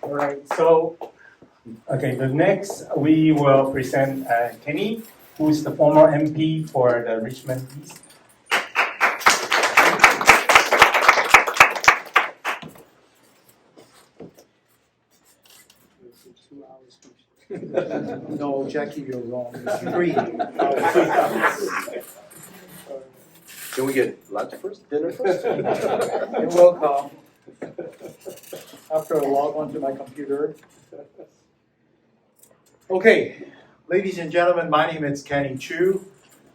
All right, so, okay, the next we will present Kenny, who is the former MP for the Richmond East. No, Jackie, you're wrong. It's 3. Can we get lunch first, dinner first? It will come after I log onto my computer. Okay, ladies and gentlemen, my name is Kenny Chiu,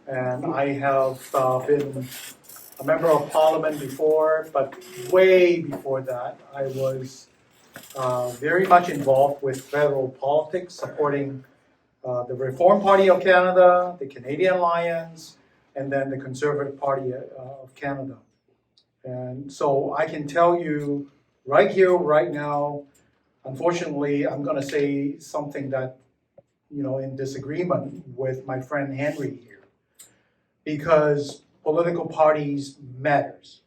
and I have been a member of parliament before, but way before that, I was very much involved with federal politics, supporting the Reform Party of Canada, the Canadian Alliance, and then the Conservative Party of Canada. And so I can tell you right here, right now, unfortunately, I'm going to say something that, in disagreement with my friend Henry here, because political parties matters.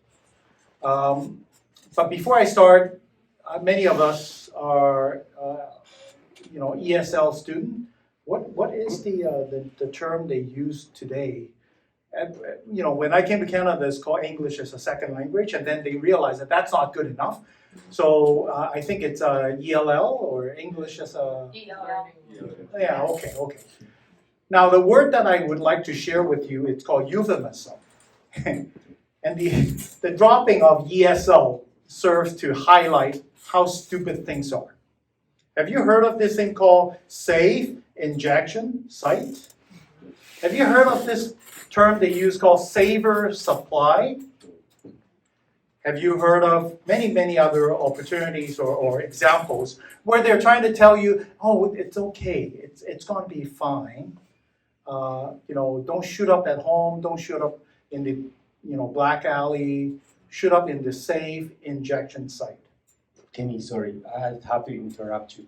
But before I start, many of us are, ESL student. What is the term they use today? And, when I came to Canada, it's called English as a second language, and then they realized that that's not good enough. So I think it's ELL or English as a... ELL. Yeah, okay. Now the word that I would like to share with you, it's called euphemism. And the dropping of ESL serves to highlight how stupid things are. Have you heard of this thing called safe injection site? Have you heard of this term they use called saver supply? Have you heard of many other opportunities or examples where they're trying to tell you, oh, it's okay, it's going to be fine. Don't shoot up at home, don't shoot up in the black alley, shoot up in the safe injection site. Kenny, sorry, I have to interrupt you.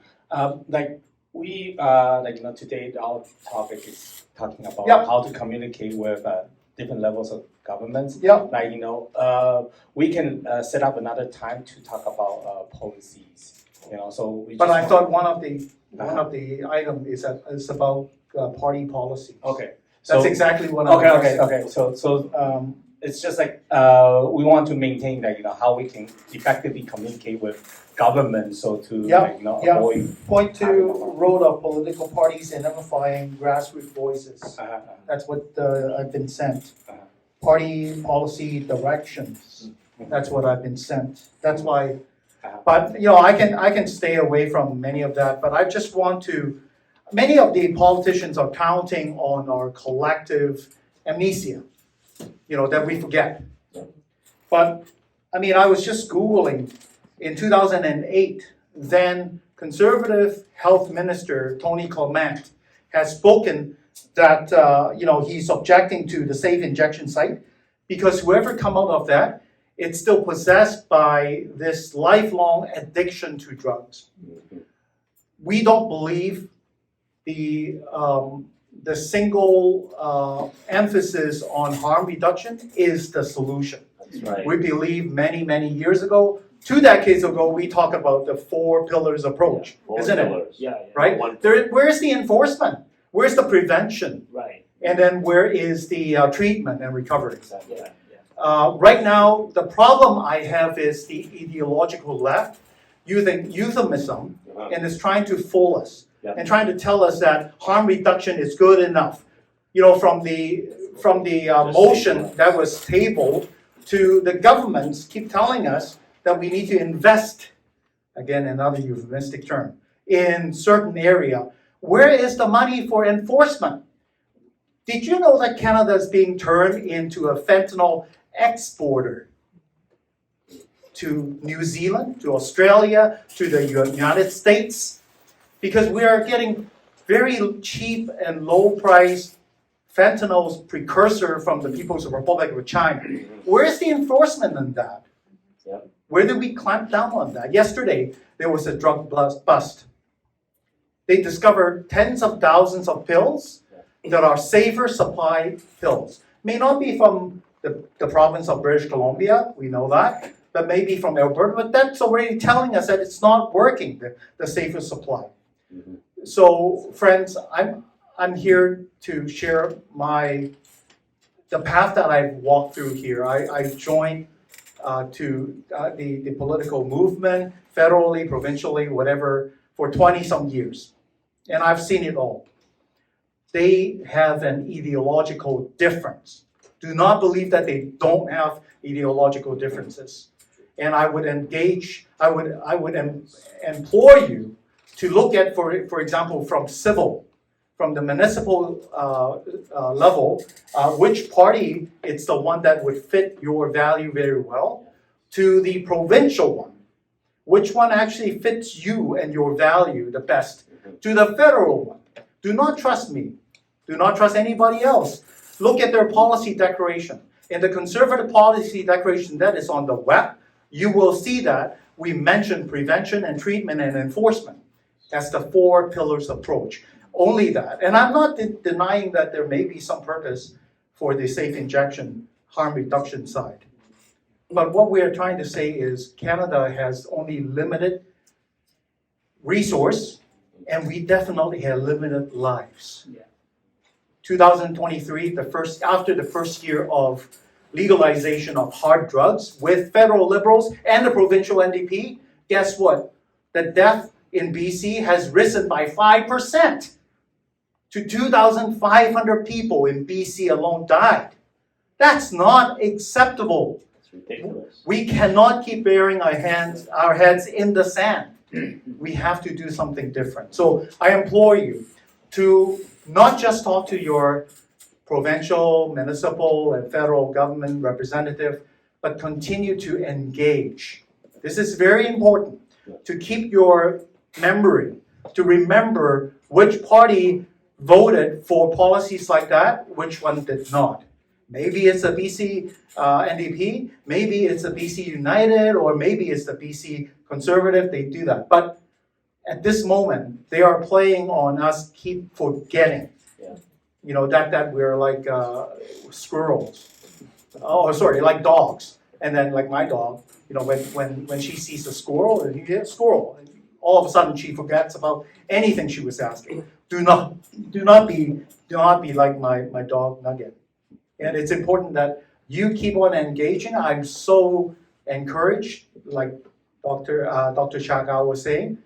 Today our topic is talking about how to communicate with different levels of governments. Yeah. We can set up another time to talk about policies. So we. But I thought one of the items is about party policies. Okay. That's exactly what I'm saying. Okay. So it's just like we want to maintain that how we can effectively communicate with government, so to avoid. Point 2, role of political parties identifying grassroots voices. That's what I've been sent. Party policy directions. That's what I've been sent. That's why. But I can stay away from many of that. But I just want to. Many of the politicians are counting on our collective amnesia. That we forget. But I was just Googling. In 2008, then Conservative Health Minister Tony Clement has spoken that he's objecting to the safe injection site because whoever come out of that, it's still possessed by this lifelong addiction to drugs. We don't believe the single emphasis on harm reduction is the solution. That's right. We believe many years ago, 2 decades ago, we talked about the 4 pillars approach, isn't it? Yeah. Right? Where's the enforcement? Where's the prevention? Right. And then where is the treatment and recovery? Exactly. Yeah. Right now, the problem I have is the ideological left using euphemism and is trying to fool us and trying to tell us that harm reduction is good enough. From the motion that was tabled to the governments keep telling us that we need to invest, again another euphemistic term, in certain area. Where is the money for enforcement? Did you know that Canada is being turned into a fentanyl exporter to New Zealand, to Australia, to the United States? Because we are getting very cheap and low price fentanyl's precursor from the People's Republic of China. Where is the enforcement in that? Yep. Where did we clamp down on that? Yesterday, there was a drug bust. They discovered tens of thousands of pills that are safer supply pills. May not be from the province of British Columbia, we know that, but maybe from Alberta, but that's already telling us that it's not working, the safer supply. So friends, I'm here to share the path that I've walked through here. I joined the political movement, federally, provincially, whatever, for 20-some years. And I've seen it all. They have an ideological difference. Do not believe that they don't have ideological differences. And I would implore you to look at, for example, from the municipal level, which party it's the one that would fit your value very well, to the provincial one, which one actually fits you and your value the best, to the federal one. Do not trust me. Do not trust anybody else. Look at their policy declaration. In the Conservative policy declaration that is on the web, you will see that we mention prevention and treatment and enforcement as the 4 pillars approach. Only that. And I'm not denying that there may be some purpose for the safe injection harm reduction side. But what we are trying to say is Canada has only limited resource, and we definitely have limited lives. 2023, after the first year of legalization of hard drugs with federal Liberals and the provincial NDP, guess what? The death in BC has risen by 5%. To 2,500 people in BC alone died. That's not acceptable. It's ridiculous. We cannot keep burying our heads in the sand. We have to do something different. So I implore you to not just talk to your provincial, municipal, and federal government representative, but continue to engage. This is very important, to keep your memory, to remember which party voted for policies like that, which one did not. Maybe it's a BC NDP, maybe it's a BC United, or maybe it's the BC Conservative, they do that. But at this moment, they are playing on us keep forgetting. You know, that we're like squirrels. Oh, sorry, like dogs. And then like my dog, you know, when she sees a squirrel, and you get a squirrel, and all of a sudden she forgets about anything she was asking. Do not be like my dog Nugget. And it's important that you keep on engaging. I'm so encouraged, like Dr. Chak was saying.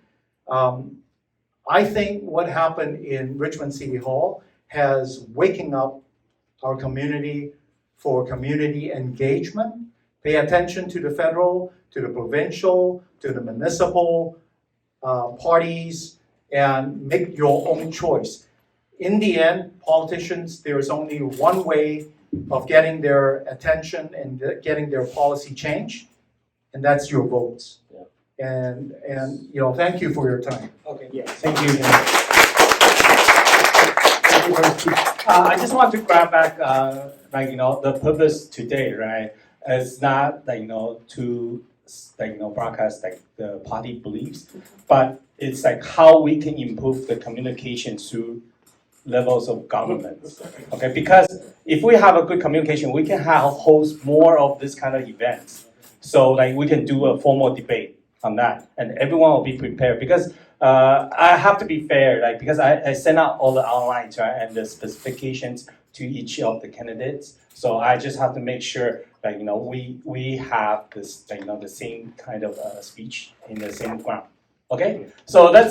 I think what happened in Richmond City Hall has waking up our community for community engagement. Pay attention to the federal, to the provincial, to the municipal parties, and make your own choice. In the end, politicians, there is only one way of getting their attention and getting their policy changed, and that's your votes. And you know, thank you for your time. Okay, yeah, thank you. I just want to grab back, the purpose today, right? It's not, to, broadcast, the party beliefs, but it's like how we can improve the communication through levels of governments. Okay, because if we have a good communication, we can host more of this kind of events. So we can do a formal debate on that, and everyone will be prepared. Because I have to be fair, because I sent out all the outlines, right, and the specifications to each of the candidates. So I just have to make sure we have this the same kind of speech in the same ground. Okay, so that's